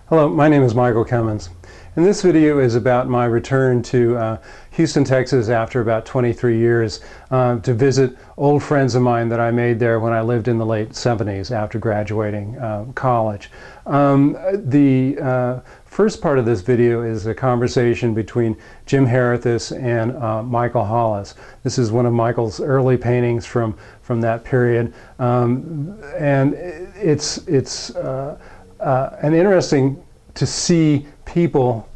Hello, my name is Michael Cummins, and this video is about my return to Houston, Texas after about 23 years to visit old friends of mine that I made there when I lived in the late 70s after graduating college. The first part of this video is a conversation between Jim Harithas and Michael Hollis. This is one of Michael's early paintings from that period, and it's an interesting to see people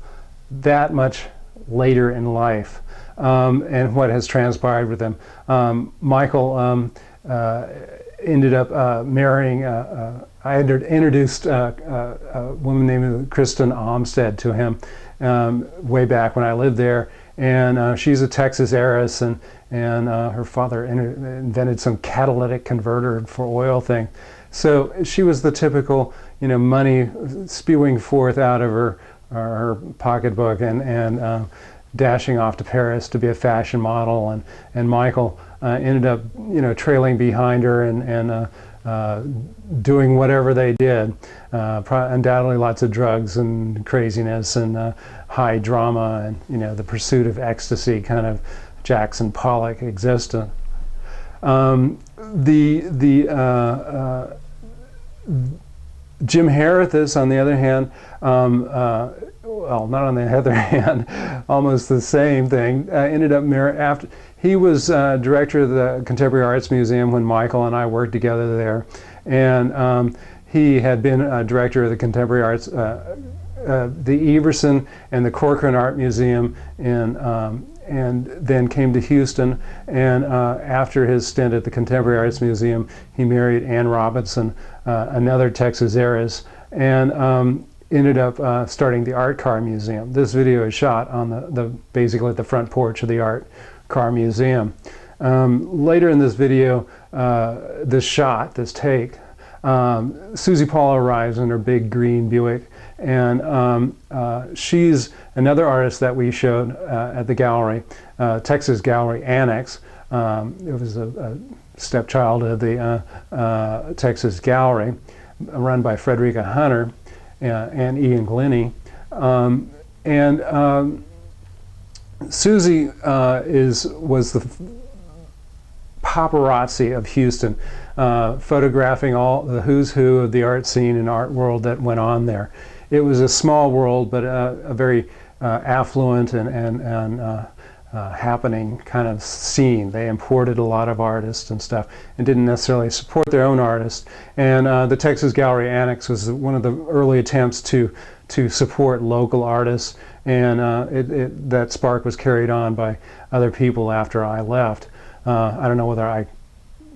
that much later in life and what has transpired with them. Michael ended up marrying, I had introduced a woman named Kristen Olmsted to him way back when I lived there, and she's a Texas heiress, and her father invented some catalytic converter for oil thing. So she was the typical, money spewing forth out of her pocketbook and dashing off to Paris to be a fashion model, and Michael ended up, trailing behind her and doing whatever they did. Undoubtedly lots of drugs and craziness and high drama and, the pursuit of ecstasy, kind of Jackson Pollock existence. Jim Harithas, on the other hand, well, not on the other hand, almost the same thing, ended up after he was director of the Contemporary Arts Museum when Michael and I worked together there, and he had been director of the Contemporary Arts, the Everson and the Corcoran Art Museum and then came to Houston, and after his stint at the Contemporary Arts Museum, he married Ann Robinson, another Texas heiress, and ended up starting the Art Car Museum. This video is shot on basically at the front porch of the Art Car Museum. Later in this video, this take, Suzie Paul arrives in her big green Buick, and she's another artist that we showed at the gallery, Texas Gallery Annex. It was a stepchild of the Texas Gallery, run by Frederica Hunter and Ian Glennie. Suzie was the paparazzi of Houston, photographing all the who's who of the art scene and art world that went on there. It was a small world, but a very affluent and happening kind of scene. They imported a lot of artists and stuff and didn't necessarily support their own artists. And the Texas Gallery Annex was one of the early attempts to support local artists, and that spark was carried on by other people after I left. I don't know whether I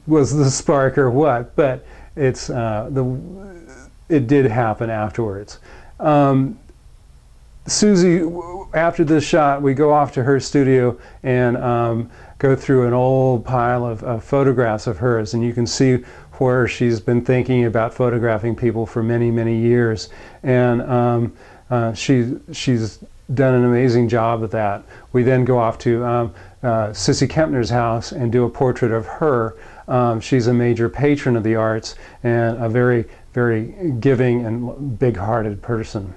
was the spark or what, but it did happen afterwards. Suzie, after this shot, we go off to her studio and go through an old pile of photographs of hers, and you can see where she's been thinking about photographing people for many, many years, and she's done an amazing job at that. We then go off to Sissy Kempner's house and do a portrait of her. She's a major patron of the arts and a very, very giving and big-hearted person.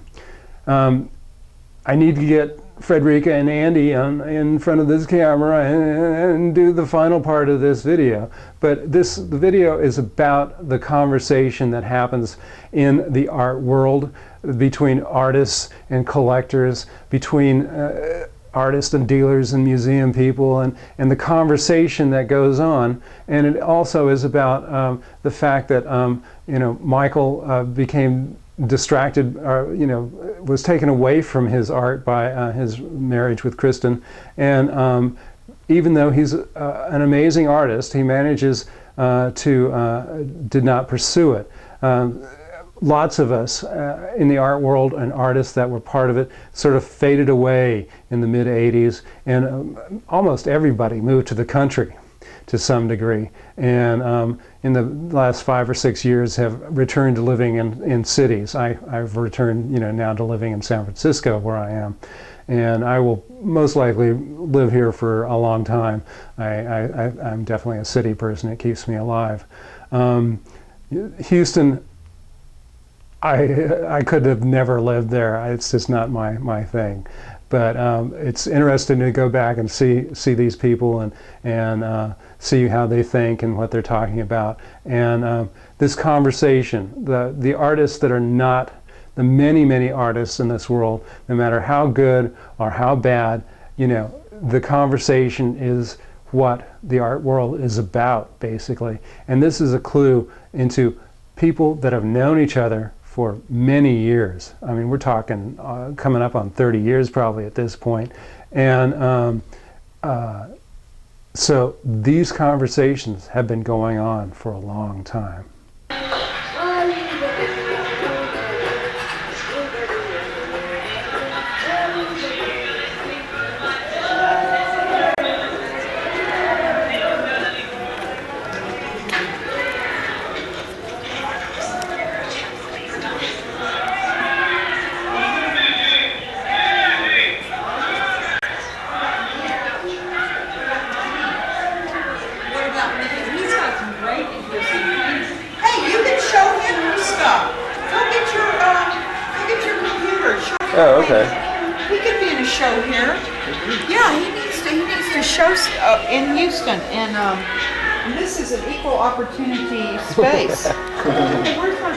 I need to get Frederica and Andy in front of this camera and do the final part of this video. But the video is about the conversation that happens in the art world between artists and collectors, between artists and dealers and museum people, and the conversation that goes on. And it also is about the fact that Michael became distracted, or was taken away from his art by his marriage with Kristen, and even though he's an amazing artist, he manages did not pursue it. Lots of us in the art world and artists that were part of it sort of faded away in the mid-'80s, and almost everybody moved to the country to some degree, and in the last 5 or 6 years have returned to living in cities. I've returned now to living in San Francisco, where I am, and I will most likely live here for a long time. I'm definitely a city person. It keeps me alive. Houston I could have never lived there. It's just not my thing. But it's interesting to go back and see these people and see how they think and what they're talking about. And this conversation, the artists that are not, the many artists in this world, no matter how good or how bad, you know, the conversation is what the art world is about, basically. And this is a clue into people that have known each other for many years. I mean, we're talking coming up on 30 years probably at this point. And so these conversations have been going on for a long time. Oh, okay. He could be in a show here. Yeah, he needs to show in Houston, and this is an equal opportunity space. Where's my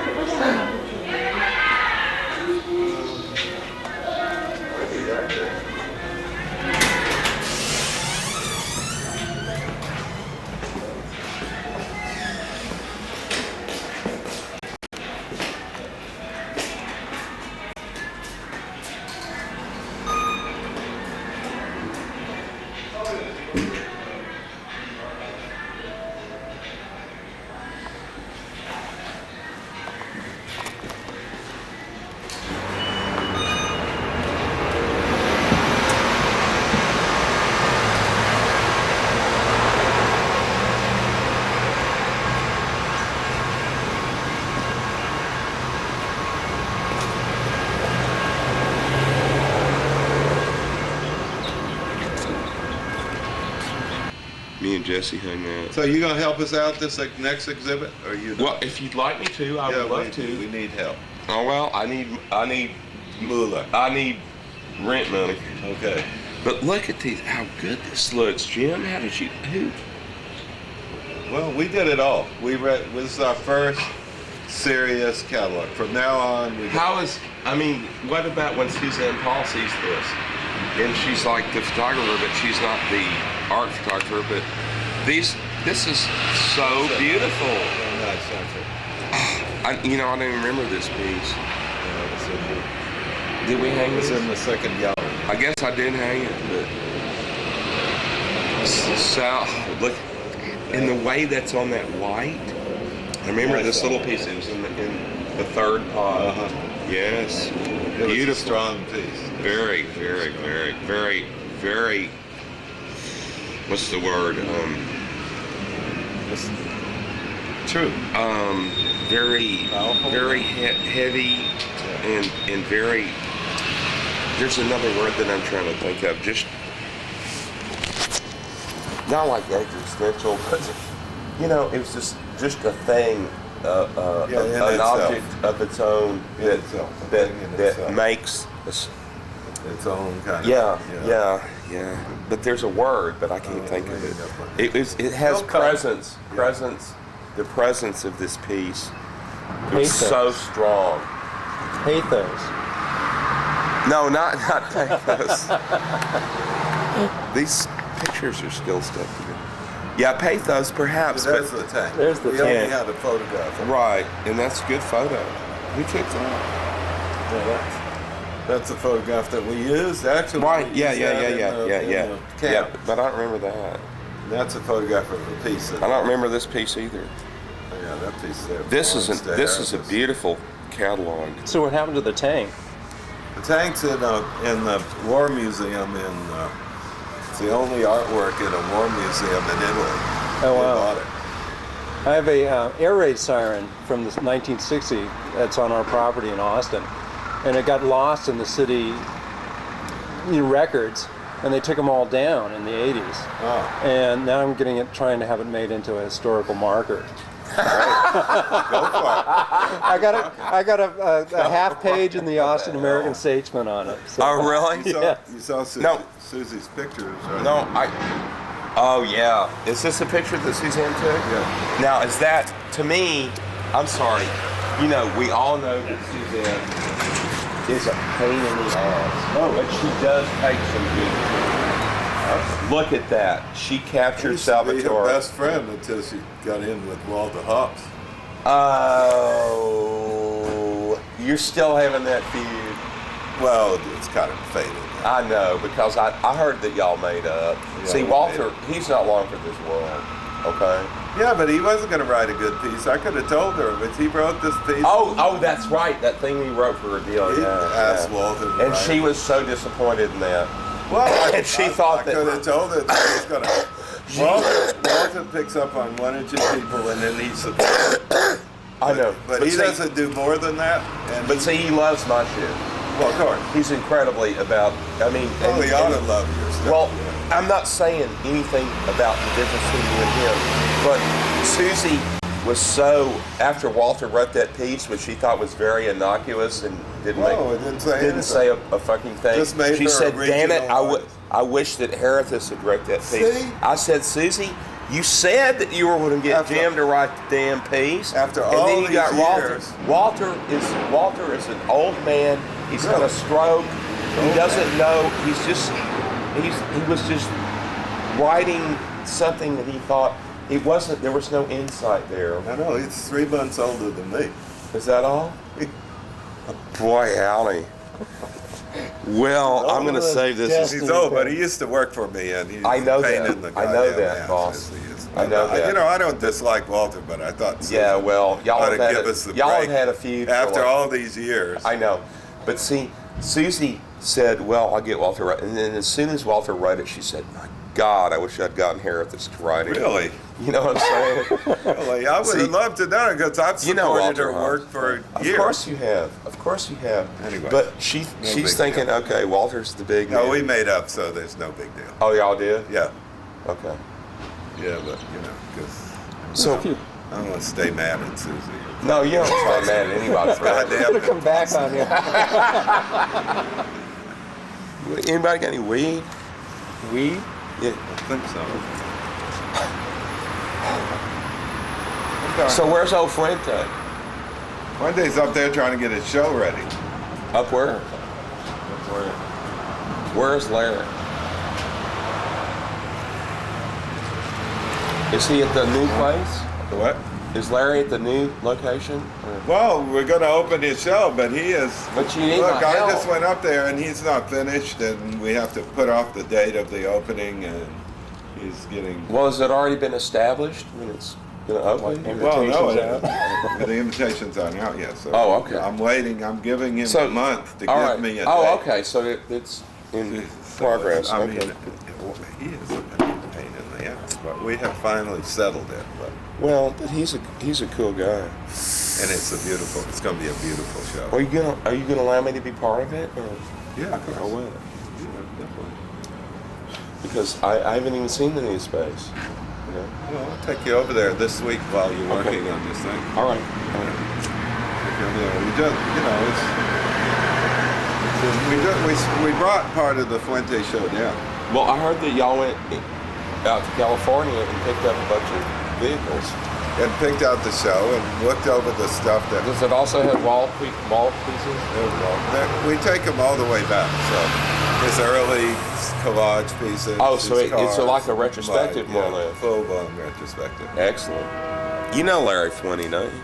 Me and Jesse hung out. So you gonna help us out this next exhibit, or you? Well, if you'd like me to, I would love to. We need help. Oh well, I need moolah. I need rent money. Okay. But look at these, how good this looks, Jim. How did you? Who? Well, we did it all. This is our first serious catalog. From now on, I mean, what about when Suzie Paul sees this? And she's like the photographer, but she's not the art photographer, but this is so beautiful. Very nice, aren't I don't even remember this piece. it? Did we hang It's this? in the second gallery. I guess I did hang it, but so look, in the way that's on that white. I remember this little piece. It was in the third pot. Uh-huh. Yes, It was beautiful. a strong piece. Very, very, very, very, very. What's the word? It's true. Very, Powerful. very heavy, and very. There's another word that I'm trying to think of. Just not like existential, but it was just a thing, an object of its own that makes its own kind of. Yeah. But there's a word, but I can't think of it. It has presence. Presence. The presence of this piece is so strong. Pathos. No, not pathos. These pictures are still stuck together. Yeah, pathos perhaps, But that's the tank. There's the we only tank. had a photograph. Right, and that's a good photo. Who took that? Yeah, that's a photograph that we used. Actually, Right, we yeah. used that in the camp. Yeah, but I don't remember that. That's a photograph of the piece. I don't remember this piece either. Yeah, that piece there. This is belongs to a Harithas. beautiful catalog. So what happened to the tank? The tank's in the War Museum it's the only artwork in a war museum in Italy. Oh, We wow. bought it. I have a air raid siren from the 1960 that's on our property in Austin, and it got lost in the city records, and they took them all down in the 80s. Oh. And now I'm trying to have it made into a historical marker. Go for it. I got a half page in the Austin American Statesman on it. So. Oh, really? You saw No. Susie's pictures, right? No, oh yeah. Is this a picture that Suzanne took? Yeah. Now, is that, to me, I'm sorry, you know, we all know that Suzanne is a pain in the ass. Oh. But she does take some good. Look at that. She captured Used to be her Salvatore. best friend until she got in with Walter Hops. Oh, you're still having that feud. Well, it's kind of faded. I know, because I heard that y'all made up. Yeah, See, we Walter, made he's not long for this world, okay? Yeah, but he wasn't going to write a good piece. I could have told her, but he wrote this piece. Oh, that's right, that thing we wrote for her deal, He yeah. asked yeah. Walter to And write she it. was so disappointed in that. Well, and she thought I that- could have told her that he was going to. Walter picks up on one or two people, and then he supports. I know. But he see, doesn't do more than that. And But see, he loves my shit. well, of course. He's incredibly about, I mean... Well, he ought to love your stuff. Well, I'm not saying anything about the difference between you and him, but Susie was so, after Walter wrote that piece, which she thought was very innocuous and didn't No, it didn't say anything. a fucking thing. Just made she her said, "Damn it, original I wish that Harithas had wrote that piece." See? I said, "Susie, you said that you were going to get After- Jim to write the damn piece, After and all then you got these years. Walter is an old man. He's got a stroke. He doesn't know. He was just writing something that he thought it wasn't. There was no insight there. I know, he's 3 months older than me. Is that all? Boy, howdy. Well, I'm going to save this. He's old, but he used to work for me, and he's I know a pain that. in the I know goddamn that, ass, boss. as he is. I know that. You know, I don't dislike Walter, but I thought Susie Yeah, well, y'all ought have to had give a- us the y'all have break had a feud for after like- all these years. I know. But see, Susie said, well, I'll get Walter right. And then as soon as Walter wrote it, she said, my God, I wish I'd gotten Harithas to write it. Really? You know what I'm saying? Really, I would See, have loved to have done it because I've you know supported Walter her work for Of years. course you have. Of course you have. Anyway, But big she's thinking, deal. okay, Walter's the big No, man. we made up, so there's no big deal. Oh, y'all did? Yeah, Okay. yeah, but you know, because So, I don't want to stay mad at Susie. no, you don't start mad at anybody for that. Goddamn. Come back on you. Anybody got any weed? Weed? Yeah. I think so. So where's old Fuente? One day's up there trying to get his show ready. Up where? Where's Larry? Is he at the new place? What? Is Larry at the new location? Well, we're going to open his show, but he is. But you need Look, my I help. just went up there and he's not finished, and we have to put off the date of the opening, and he's getting. Well, has it already been established when it's going to open? Well, no, Invitations the invitations aren't out yet. So Oh, okay. I'm waiting. I'm giving him So- a month to All give right. me a date. Oh, okay. So it's in So, progress. I Okay. mean, he is a pain in the ass, but we have finally settled it. But Well, but he's a cool guy. and it's It's going to be a beautiful show. Are you gonna allow me to be part of it? Or? Yeah, of I course. will. Yeah, definitely. Because I haven't even seen the new space. You know? Well, I'll take you over there this week while you're working on this thing. All right. Take you over there. We just, you know, we brought part of the Fuente show down. Well, I heard that y'all went out to California and picked up a bunch of vehicles. And picked out the show and looked over the stuff that Does it also have wall pieces? we take them all the way back. So his early collage pieces. Oh, so his it's cars, like a retrospective more or yeah, less. full-blown retrospective. Excellent. You know Larry Flinty, don't you?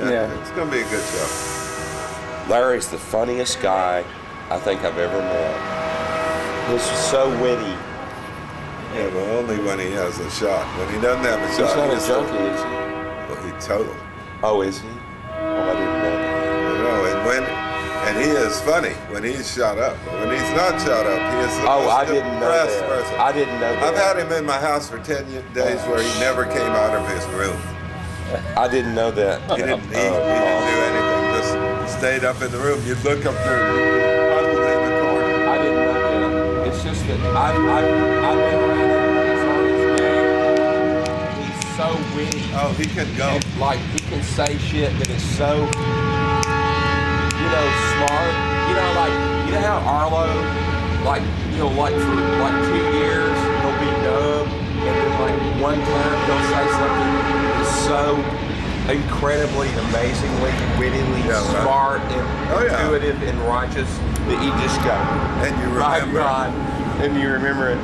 Yeah. It's going to be a good show. Larry's the funniest guy I think I've ever met. He's so witty. Yeah, but only when he has a shot. When he doesn't have a He's shot, not a he's junkie, is he? Well, he total. Oh, is he? Oh, I didn't know that. You know, and he is funny when he's shot up. But when he's not shot up, he is the Oh, most I didn't know depressed that. person. I didn't know that. I've had him in my house for 10 days where he never came out of his room. I didn't know that. He didn't eat, he didn't do anything, just stayed up in the room. You'd look up there, huddled in the corner. I didn't know that. It's just that I've been around him. He's on his game. He's so witty. Oh, he can go. And, like, he can say shit that is so, you know, smart. You know, like, you know how Arlo, like, you know, like for like 2 years, he'll be dumb, and then like one time he'll say something that's so incredibly, amazingly, wittily smart and intuitive and righteous that you just go, And you remember. my God, and you remember it.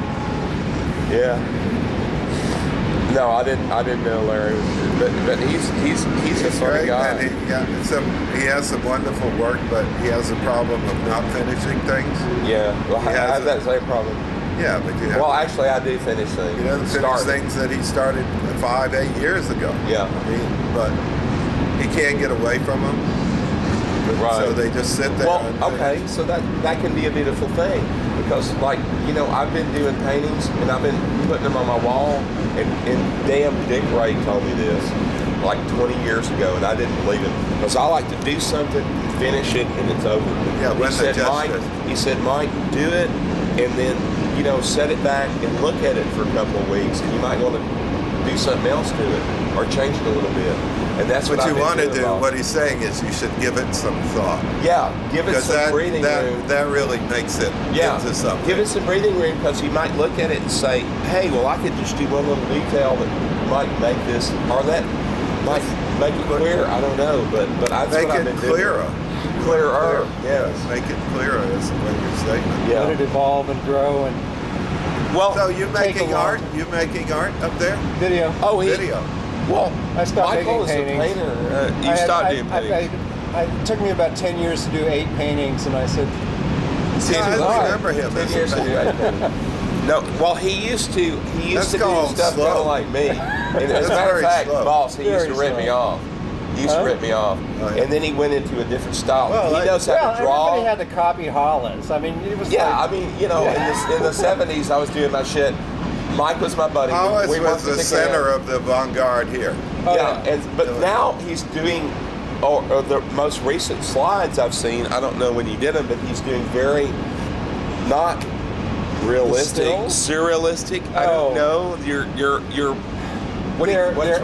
Yeah. No, I didn't know Larry was good, but he's a funny guy. And he has some wonderful work, but he has a problem of not finishing things. Yeah, well, I have that same problem. Yeah, but you have. Well, actually, I do finish things. He doesn't finish things that he started 5-8 years ago. Yeah. I mean, but he can't get away from them. Right. So they just sit there. Well, okay, so that can be a beautiful thing, because, like, you know, I've been doing paintings and I've been putting them on my wall, and damn Dick Ray told me this like 20 years ago, and I didn't believe him, because I like to do something, finish it, and it's over. Yeah, he said, Mike, do it, and then, you know, set it back and look at it for a couple of weeks, and you might want to do something else to it or change it a little bit. And that's what you want to doing. do. What he's saying is you should give it some thought. Yeah, give it some breathing room. That really makes it into something. Give it some breathing room, because you might look at it and say, hey, well, I could just do one little detail that might make this, or that might make it clear. I don't know, but that's make what I've it been clearer. doing. Clearer. Yes. Make it clearer is what you're saying. Yeah. Let it evolve and grow and Well, So you're making art? You're making art up there? video. Video. Well, I stopped Michael making is a paintings. painter. You stopped doing paintings. It took me about 10 years to do 8 paintings, and I said, I remember him as a painter. No, well, he used to do That's stuff called kind slow. of like me. And as That's a matter of very fact, slow. boss, he used to Very rip me slow. off. He used to rip me off. Oh, yeah. And then he went into a different style. Well, he knows how to draw. everybody had to copy Hollis. I mean, it was Yeah, like, I mean, you know, in the 70s, I was doing my shit. Mike was my buddy. Hollis We was worked the as a center camp. of the avant-garde here. But now he's doing, or the most recent slides I've seen, I don't know when he did them, but he's doing very not realistic, surrealistic. I don't know. They're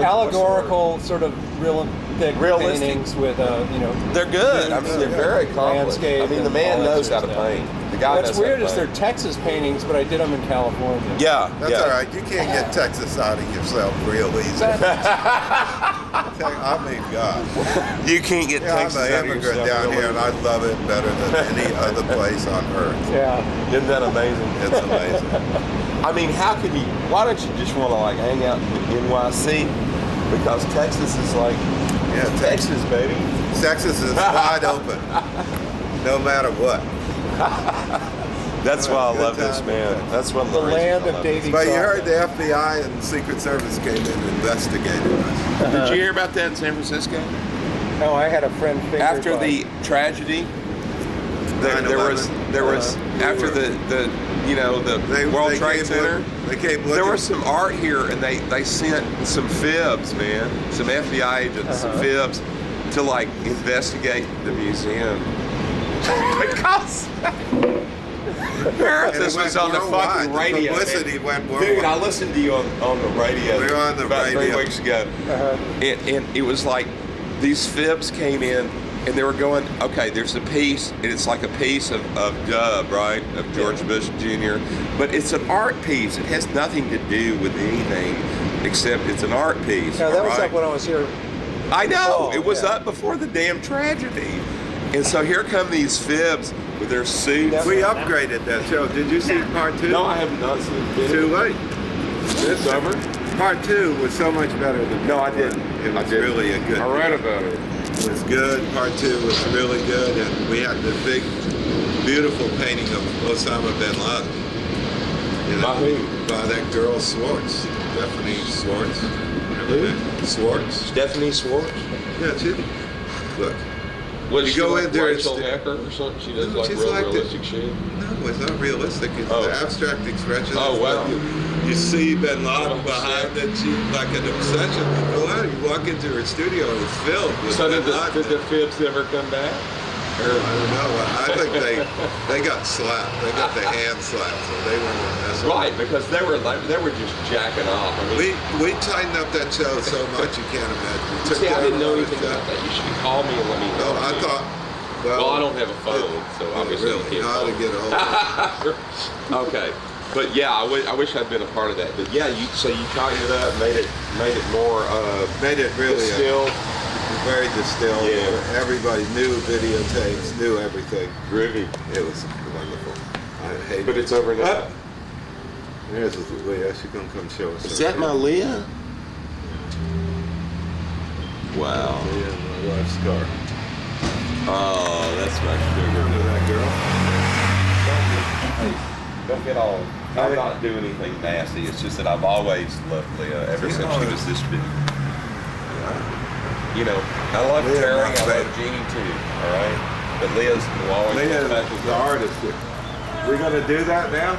allegorical, sort of realistic paintings with, you know. They're good. I mean, they're very accomplished. landscape I mean, the and man all that knows how sort to of stuff. paint. The guy What's knows how to weird is paint. they're Texas paintings, but I did them in California. Yeah, That's all right. You can't get Texas out of yourself real easy. I mean, God. You can't get I'm Texas an out of immigrant yourself, down really. here, and I love it better than any other place on earth. Yeah. Isn't that amazing? It's amazing. I mean, how could you? Why don't you just want to like hang out in NYC? Because Texas is like, Yeah, Texas, baby. Texas is wide open, no matter what. That's why I Good love this, time. man. That's one of The the reasons land I of love Davy But you Crockett. heard the FBI and Secret Service came in and investigated us. this. Did you hear about that in San Francisco? No, I had a friend fingered After by- the tragedy, there was 9/11. after the World They Trade came Center. They came looking. There was some art here, and they sent some fibs, man, some FBI agents, some fibs, to like investigate the museum. Because Harithas was on the fucking radio. Publicity went Dude, worldwide. I listened to you on the radio. We were on the about radio. 3 weeks ago, and it was like these fibs came in. And they were going, okay, there's a piece, and it's like a piece of Dub, right, of George Bush Jr., but it's an art piece. It has nothing to do with anything except it's an art piece. No, that was all like when I was here. I know, Oh, it was yeah. up before the damn tragedy. And so here come these fibs with their suits. We upgraded that show. Did you see part 2? No, I have not seen it. Too late. This summer? Part 2 was so much better than No, I part one. didn't. It I was didn't. really a good. I read about it. It was good. Part 2 was really good, and we had the big, beautiful painting of Osama bin Laden. You know, By who? By that girl Swartz, Stephanie Swartz. Remember that? Swartz. Stephanie Swartz? Yeah, she. Look. Was You she go like in there, Rachel it's- Hecker or something? She does No, like she's real like the- realistic shit? No, it's not realistic. It's Oh. the abstract expression. Oh, It's wow. like you see bin Laden Oh, behind it. She like an obsession. You go out, you walk into her studio, and it's filled with So bin did Laden. the fibs never come back? I don't know. I think they got slapped. They got the hand slapped, so they weren't messing. Right, because they were just jacking off. I mean, We tightened up that show so much you can't imagine. We took see, I down didn't know all the anything stuff. about that. You should call me and let me know. No, I thought. Well, I don't have a phone, so obviously I really, can't. how to get a hold of it. Okay, but yeah, I wish I'd been a part of that. But yeah, so you tightened it up, made it more Made it really distilled, very distilled. Yeah. Everybody knew videotapes, knew everything. groovy. It was wonderful. I hate But it. it's over now. There's Leah. She's gonna come show us. Is her that my hand. Leah? Wow. Leah, my wife's car. Oh, that's my sugar. Remember that girl? Don't get all. I'm not doing anything nasty. It's just that I've always loved Leah ever since she was this big. You know, I love Leah, Terry. my I love favorite. Jeannie too. All right, but Leah's will always be Leah, special. the artist. We gonna do that now?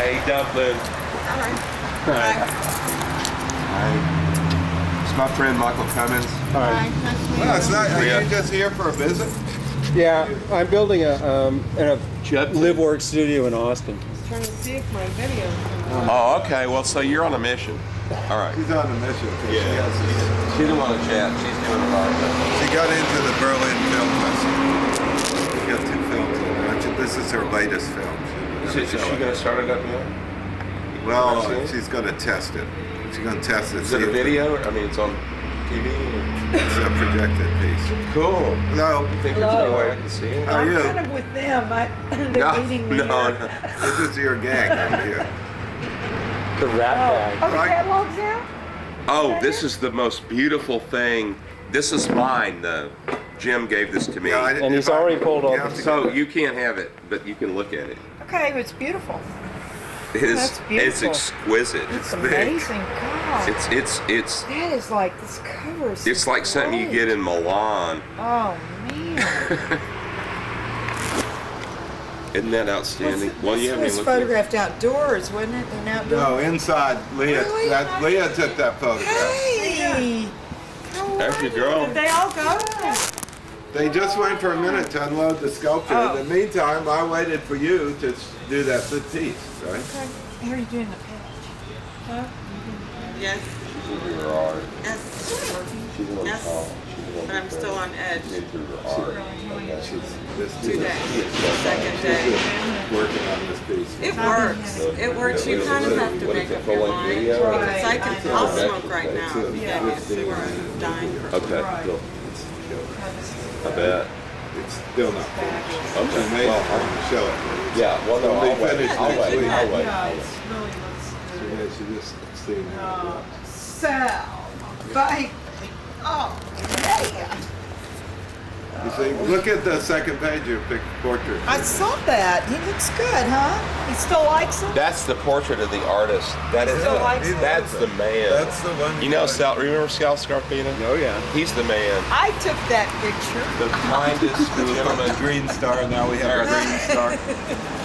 Hey, Dublin. It's my friend Michael Cummins. Well, it's not. Are Leah. you just here for a visit? Yeah, I'm building a live work studio in Austin. Trying to see if my video. Oh, okay. Well, so you're on a mission. All right. She's on a mission. 'Cause Yeah. She didn't want to chat. She's doing a lot. She got into the Berlin Film Festival. She got 2 films in there. This is her latest film. Is she going to start it up now? Well, Have you seen it? she's going to test it. She's going to test it. Is it a video? I mean, it's on TV. It's a projected piece. Cool. No, You think there's no way I can see it? How are I'm you? kind of with them. They're eating me. no. This is your gang over here. The rat bag. Oh, the Right. catalog's out? Oh, this is the most beautiful thing. This is mine, though. Jim gave this to me. Yeah, And he's already pulled all the- So you can't have it, but you can look at it. Okay, it's beautiful. It's That's beautiful. exquisite. It's big. amazing. God. It's That is like, this cover is it's like something you great. get in Milan. Oh, man. Isn't that outstanding? Well, you This haven't was even looked at it. photographed outdoors, wasn't it? An outdoor. No, inside. Leah, Really? Leah took that photograph. Hey! There's your girl. Did they all go? They just went for a minute to unload the sculpture. Oh. In the meantime, I waited for you to do that piece, right? Okay. How are you doing the page? Huh? Yes, Through her art. yes, She's a little Yes. tall. She's a little but I'm bit still on edge. through her art. Okay. This 2 days, second day. working on this piece. It works. It works. You kind of have to What is make it, up full your length mind. video? Because I can, I'll smoke right now. Yeah, you see where I'm dying for. Okay. Cool. I bet. It's still not finished. Okay. We made it. Well, I'll show it. Yeah. Well, no, It'll be I'll wait. finished I'll next wait. week. I'll wait. Yeah, it really looks good. She just seen it. Sal, bye. Oh, yeah. You see, look at the second page of your portrait. I saw that. He looks good, huh? He still likes it? That's the portrait of the artist. That is. Still likes it? That's the man. That's the one. You know Sal? Remember Sal Scarpino? Oh yeah. He's the man. I took that picture. The kindest gentleman. Green Star. Now we have a green star.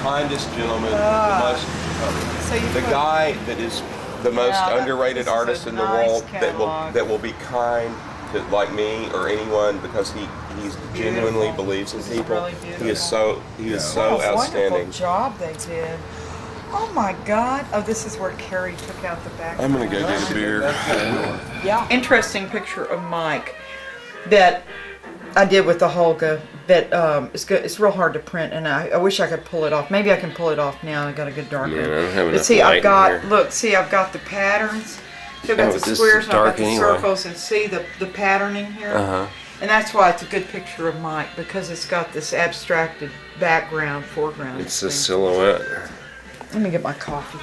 Kindest gentleman. The most. So you The put- guy that is the most Yeah, underrated this is a artist in the nice world catalog. that will be kind to like me or anyone because he's genuinely Beautiful. believes in This is people. really He is so What a outstanding. wonderful job they did. Oh my God. Oh, this is where Carrie took out the back. I'm gonna go get a beer. Yeah. Interesting picture of Mike that I did with the Holga that it's good. It's real hard to print, and I wish I could pull it off. Maybe I can pull it off now. I got a good darker. Man, I don't have But enough see, light I've got in here. look. See, I've got the patterns. So I've got Oh, the this is squares and I've got dark the anyway. circles, and see the patterning here. Uh-huh. And that's why it's a good picture of Mike because it's got this abstracted background, foreground. It's a thing. silhouette. Let me get my coffee.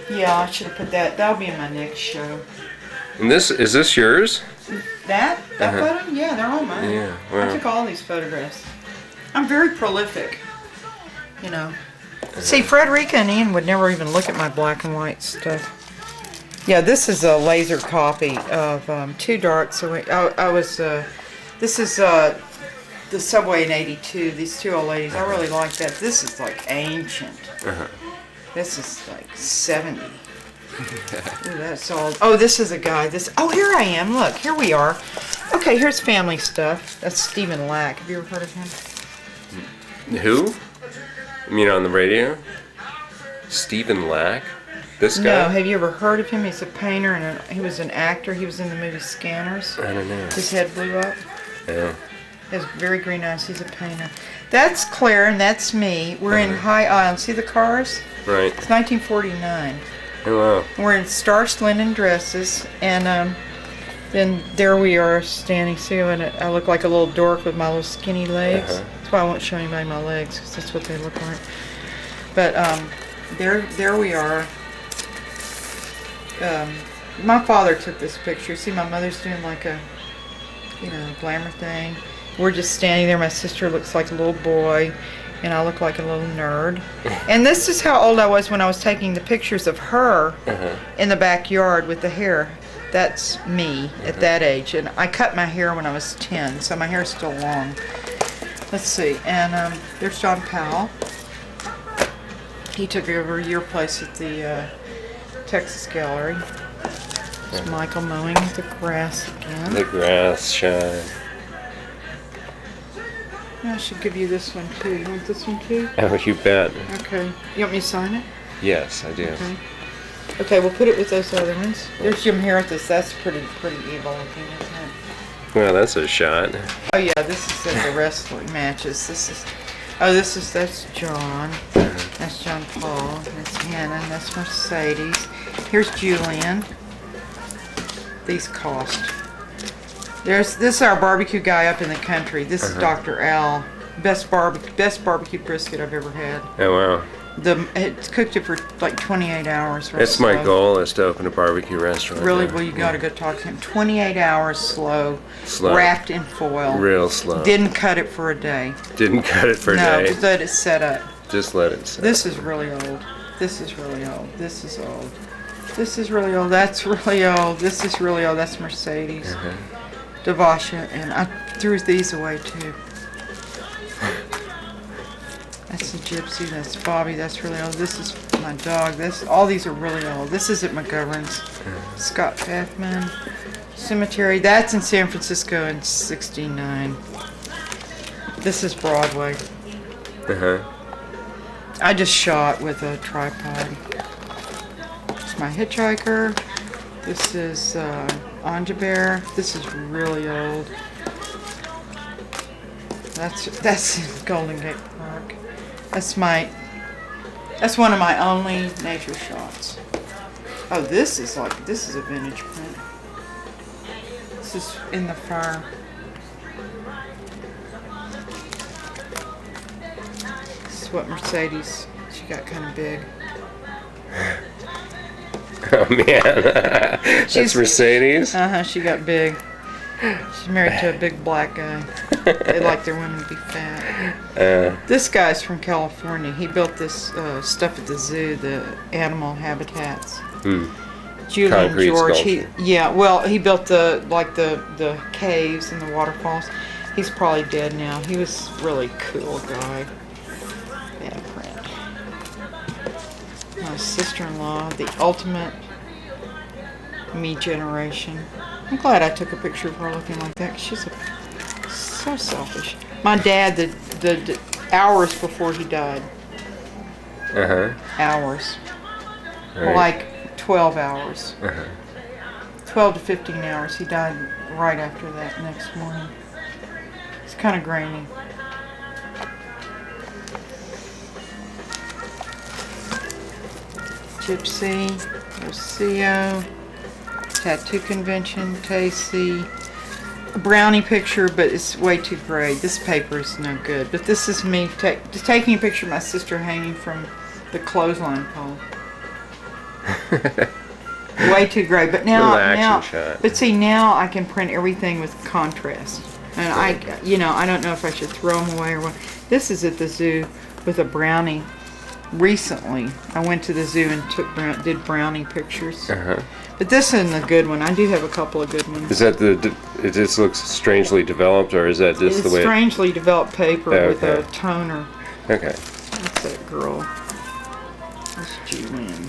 Yeah, I should have put that. That'll be in my next show. And is this yours? That photo? Yeah, they're all mine. Yeah, I wow. took all these photographs. I'm very prolific, you know. See, Frederica and Ian would never even look at my black and white stuff. Yeah, this is a laser copy of Two Dark. So this is the Subway in '82. These two old ladies. I really like that. This is like ancient. This is like 70. Ooh, that's old. Oh, this is a guy. Oh, here I am. Look, here we are. Okay, here's family stuff. That's Stephen Lack. Have you ever heard of him? Who? You mean on the radio? Stephen Lack? This guy? No, have you ever heard of him? He's a painter and he was an actor. He was in the movie Scanners. I don't know. His head blew up. Yeah. He has very green eyes. He's a painter. That's Claire and that's me. We're in High Island. See the cars? Right. It's 1949. Oh, wow. We're in starched linen dresses, and then there we are standing. See, I look like a little dork with my little skinny legs. That's why I won't show anybody my legs, because that's what they look like. But there we are. My father took this picture. See, my mother's doing like a, glamour thing. We're just standing there. My sister looks like a little boy, and I look like a little nerd. And this is how old I was when I was taking the pictures of her in the backyard with the hair. That's me at that age. And I cut my hair when I was 10, so my hair's still long. Let's see. And there's John Powell. He took over your place at the Texas Gallery. There's Michael mowing the grass again. The grass shine. I should give you this one too. You want this one too? Oh, you bet. Okay. You want me to sign it? Yes, I do. Okay. Okay, we'll put it with those other ones. There's Jim Harithas. That's pretty evil looking, isn't it? Well, that's a shot. Oh yeah, this is the wrestling matches. That's John. That's John Paul. That's Hannah. That's Mercedes. Here's Julian. These cost. This is our barbecue guy up in the country. This is Dr. Al. Best barbecue brisket I've ever had. Oh, wow. It's cooked it for like 28 hours. That's my goal, is to open a barbecue restaurant. Really? there. Well, you got to go talk to him. 28 hours slow, wrapped in foil. Real slow. Didn't cut it for a day. Didn't cut it for a No, day. just let it set up. Just let it set. This is really old. This is really old. This is old. This is really old. That's really old. This is really old. That's Mercedes. Devasha, and I threw these away too. That's the Gypsy, that's Bobby, that's really old. This is my dog. All these are really old. This is at McGovern's. Scott Pathman. Cemetery, that's in San Francisco in '69. This is Broadway. I just shot with a tripod. It's my hitchhiker. This is Anja Bear. This is really old. That's in Golden Gate Park. That's one of my only nature shots. Oh, this is a vintage print. This is in the fire. This is what Mercedes, she got kind of big. Oh, man. That's Mercedes? She got big. She's married to a big black guy. They like their women to be fat. This guy's from California. He built this stuff at the zoo, the animal habitats. Julian Concrete George. sculpture. He built the caves and the waterfalls. He's probably dead now. He was a really cool guy. Bad print. My sister-in-law, the ultimate me generation. I'm glad I took a picture of her looking like that, 'cause she's so selfish. My dad, the hours before he died. Hours. Right. Like 12 hours. 12 to 15 hours. He died right after that next morning. It's kind of grainy. Gypsy, Rocio, Tattoo Convention, Casey, a brownie picture, but it's way too gray. This paper is no good. But this is me just taking a picture of my sister hanging from the clothesline pole. Way too gray. But now, shot. But see, now I can print everything with contrast. And I don't know if I should throw them away or what. This is at the zoo with a brownie. Recently, I went to the zoo and did brownie pictures. But this isn't a good one. I do have a couple of good ones. Is that it just looks strangely developed, or is that just the way? It's strangely developed paper with a toner. Okay. That's that girl. That's Julian.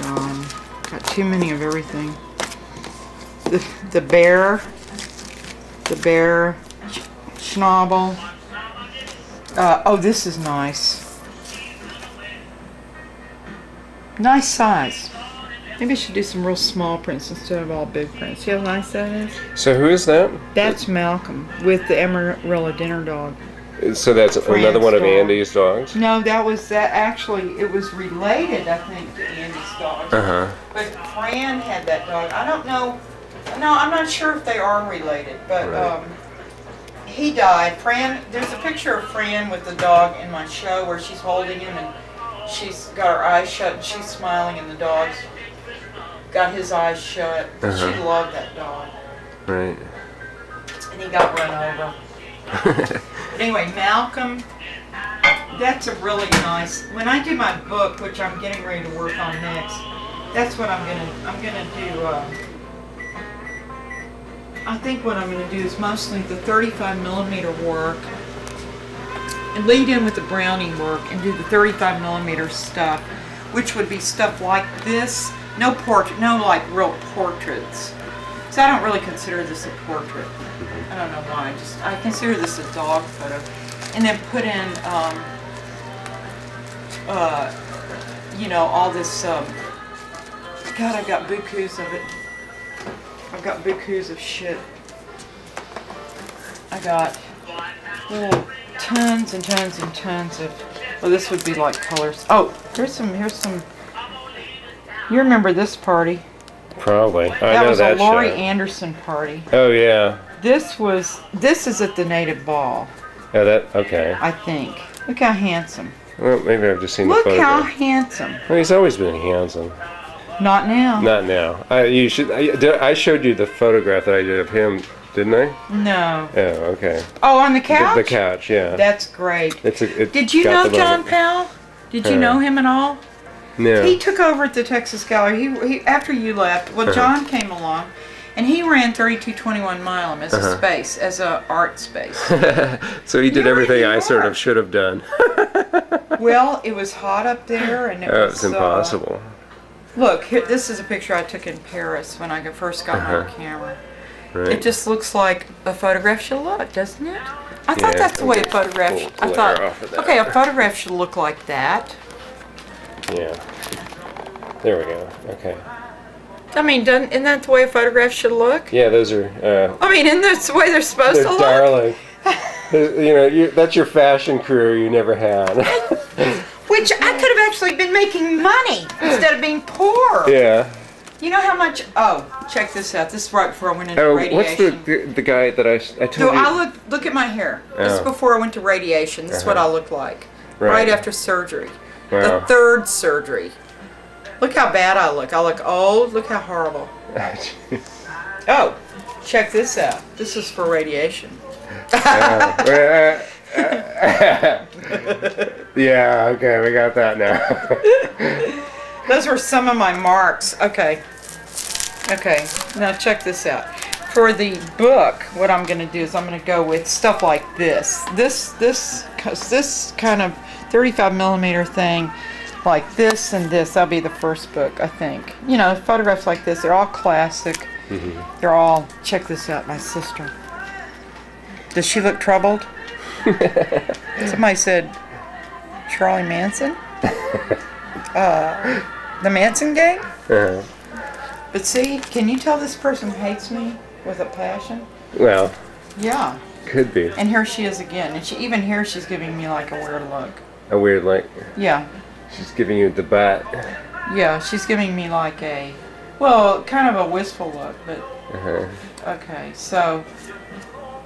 John. Got too many of everything. The bear. The bear. Schnabel. Oh, this is nice. Nice size. Maybe I should do some real small prints instead of all big prints. See how nice that is? So who is that? That's Malcolm with the Amarillo dinner dog. So that's another one of dog. Andy's dogs? No, that actually, it was related, I think, to Andy's dog. But Fran had that dog. I don't know. No, I'm not sure if they are related, but Right. he died. There's a picture of Fran with the dog in my show where she's holding him and she's got her eyes shut and she's smiling and the dog's got his eyes shut. She loved that dog. Right. And he got run over. But anyway, Malcolm, that's a really nice, when I do my book, which I'm getting ready to work on next, that's what I'm gonna do, I think what I'm gonna do is mostly the 35mm work, and lead in with the Browning work and do the 35mm stuff, which would be stuff like this. No like real portraits. So I don't really consider this a portrait. I don't know why. I consider this a dog photo. And then put in, you know, all this. God, I've got bukus of it. I've got bukus of shit. I got tons and tons and tons of. Well, this would be like colors. Oh, here's some. You remember this party? Probably. That was that a Laurie show. Anderson party. Oh yeah. This is at the Native Ball, Oh, okay. I think. Look how handsome. Well, maybe I've just seen Look the photo. how handsome. Well, he's always been handsome. Not now. Not now. I showed you the photograph that I did of him, didn't I? No. Oh, okay. Oh, on the couch? The couch, yeah. That's great. It Did you got know the John moment. Powell? Did you know him at all? No. He took over at the Texas Gallery. He after you left. Well, John came along, and he ran 3221 Milam as a space, as a art space. So he did You're everything in I New sort of York. should have done. Well, it was hot up there, and it was. It's impossible. Look, here, this is a picture I took in Paris when I first got my camera. Right. It just looks like a photograph should look, doesn't it? I thought Yeah, that's the way a okay. photograph. Pull I the thought, air off of that. okay, a photograph should look like that. Yeah. There we go. Okay. I mean, isn't that the way a photograph should look? Yeah, those are. I mean, isn't that the way they're supposed They're to look? darling. That's your fashion career you never had. Which I could have actually been making money instead of being poor. Yeah. You know how much? Oh, check this out. This is right before I went into Oh, radiation. what's the guy that I told So you? look at my hair. This is Oh. before I went to radiation. This is what I look like. Right. Right after surgery. Wow. The third surgery. Look how bad I look. I look old. Look how horrible. Oh, check this out. This is for radiation. Yeah, okay, we got that now. Those were some of my marks. Okay. Okay, now check this out. For the book, what I'm going to do is I'm going to go with stuff like this. This kind of 35mm thing, like this and this. That'll be the first book, I think. You know, photographs like this, they're all classic. They're all, check this out, my sister. Does she look troubled? Somebody said, Charlie Manson? The Manson gang? But see, can you tell this person hates me with a passion? Well, Yeah. could be. And here she is again. And even here she's giving me like a weird look. A weird, like, Yeah. she's giving you the butt. Yeah, she's giving me like a, well, kind of a wistful look, but okay, so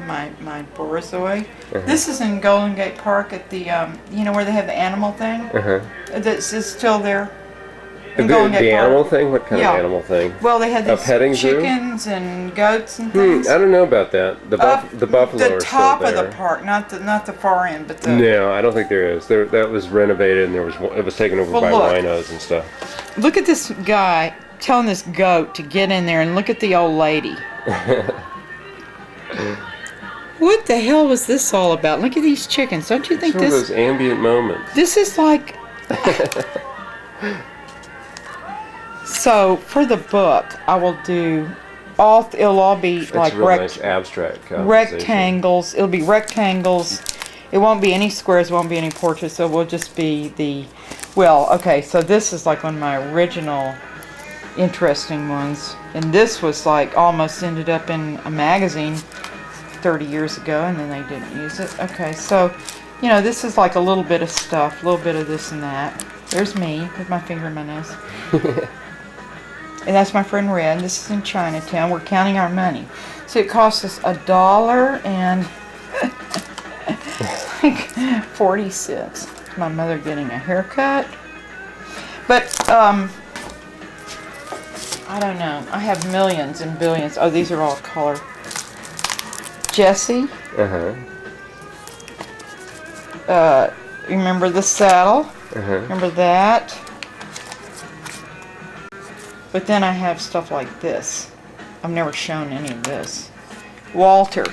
my Borisoi. This is in Golden Gate Park at the, you know where they have the animal thing? This is still there. The, in Golden Gate the Park. animal thing? What kind Yeah. of animal thing? Well, they had A these petting zoo? chickens and goats and things. I don't know about that. The buffalo The are top still of there. the park, not the far end, but the. No, I don't think there is. That was renovated and it was taken over Well, by look. rhinos and stuff. Look at this guy telling this goat to get in there and look at the old lady. What the hell was this all about? Look at these chickens. Don't you think Some of this? those ambient moments. This is like. So for the book, I will do it'll all be It's like a real nice abstract composition. rectangles. It'll be rectangles. It won't be any squares, won't be any portraits. So it will just be okay, so this is like one of my original interesting ones. And this was like almost ended up in a magazine 30 years ago, and then they didn't use it. Okay, so, you know, this is like a little bit of stuff, a little bit of this and that. There's me with my finger in my nose. And that's my friend Red. This is in Chinatown. We're counting our money. So it cost us $1.40. My mother getting a haircut. But, I don't know. I have millions and billions. Oh, these are all color. Jesse. Remember the saddle? Remember that? But then I have stuff like this. I've never shown any of this. Walter.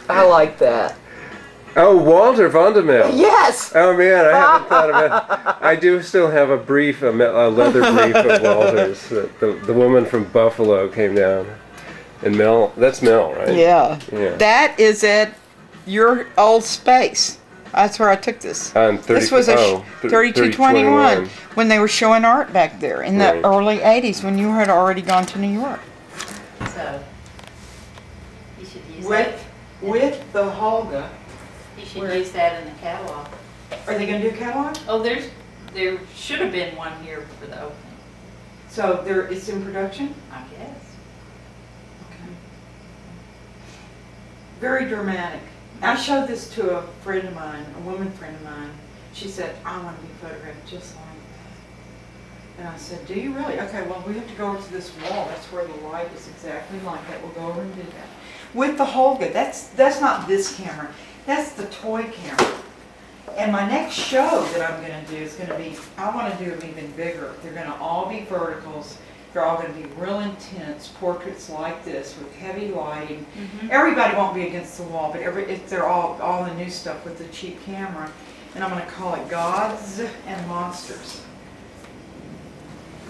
I like that. Oh, Walter Vandermeer. Yes! Oh man, I haven't thought about it. I do still have a leather brief of Walter's. The woman from Buffalo came down. And Mel, that's Mel, right? Yeah. Yeah. That is at your old space. That's where I took this. This was a 3221 when they were showing art back there in the early 80s when you had already gone to New York. So, you should use With the Holga. You should use that in the catalog. Are they going to do a catalog? Oh, there should have been one here for the opening. So it's in production? I guess. Okay. Very dramatic. I showed this to a friend of mine, a woman friend of mine. She said, I want to be photographed just like that. And I said, do you really? Okay, well, we have to go over to this wall. That's where the light is exactly like that. We'll go over and do that. With the Holga, that's not this camera. That's the toy camera. And my next show that I'm going to do is going to be, I want to do them even bigger. They're going to all be verticals. They're all going to be real intense portraits like this with heavy lighting. Everybody won't be against the wall, but they're all the new stuff with the cheap camera. And I'm going to call it Gods and Monsters.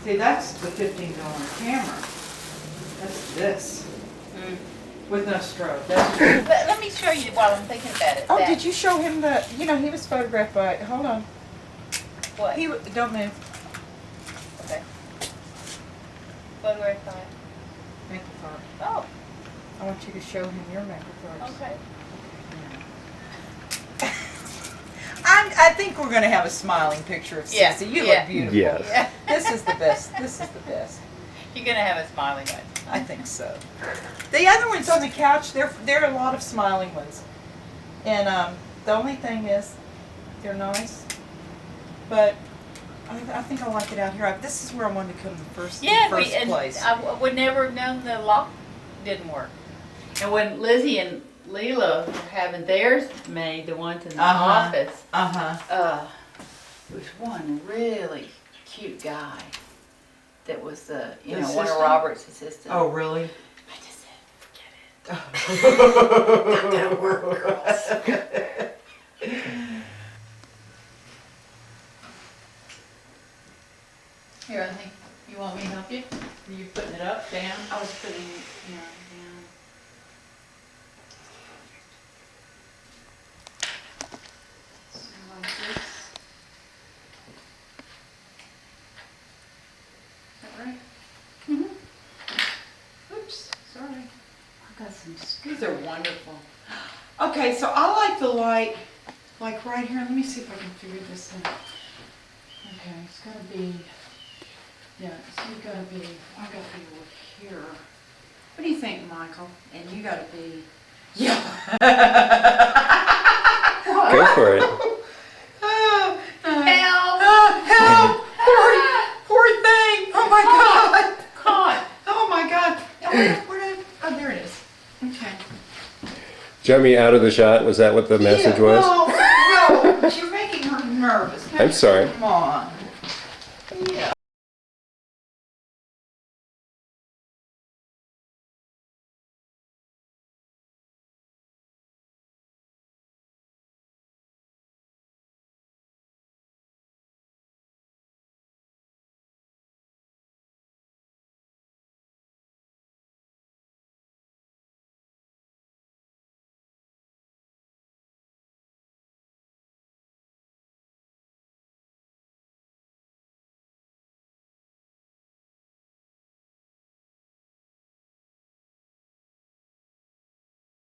See, that's the $15 camera. That's this. With no strobe. Let me show you while I'm thinking about it. Oh, did you show him the, you know, he was photographed by, hold on. What? Don't move. Okay. Photographed by? Makeover. Oh, I want you to show him your makeover. okay. I think we're going to have a smiling picture of Yeah, Susie. You yeah. look beautiful. Yes. Yeah. This is the best. This is the best. You're going to have a smiling one. I think so. The other ones on the couch, there are a lot of smiling ones. And the only thing is, they're nice. But I think I like it out here. This is where I wanted to come the first place. I would never have known the lock didn't work. And when Lizzie and Leela were having theirs made, the ones in the office, there was one really cute guy that was one of Robert's assistants. Oh, really? I just said, forget it. Not gonna work, girls. Here, I think you want me to help you? Are you putting it up, down? I was putting it down. So like this. Is that right? Oops, sorry. I got some. These are wonderful. Okay, so I like the light, like right here. Let me see if I can figure this out. Okay, it's got to be, yeah, so you got to be, I got to be over here. What do you think, Michael? And you got to be, yeah. Go for it. Help! Help! Poor thing! Oh my God! God! Oh my God! Oh, there it is. Okay. Jump me out of the shot. Was that what the message was? No, you're making her nervous. I'm sorry. Come on.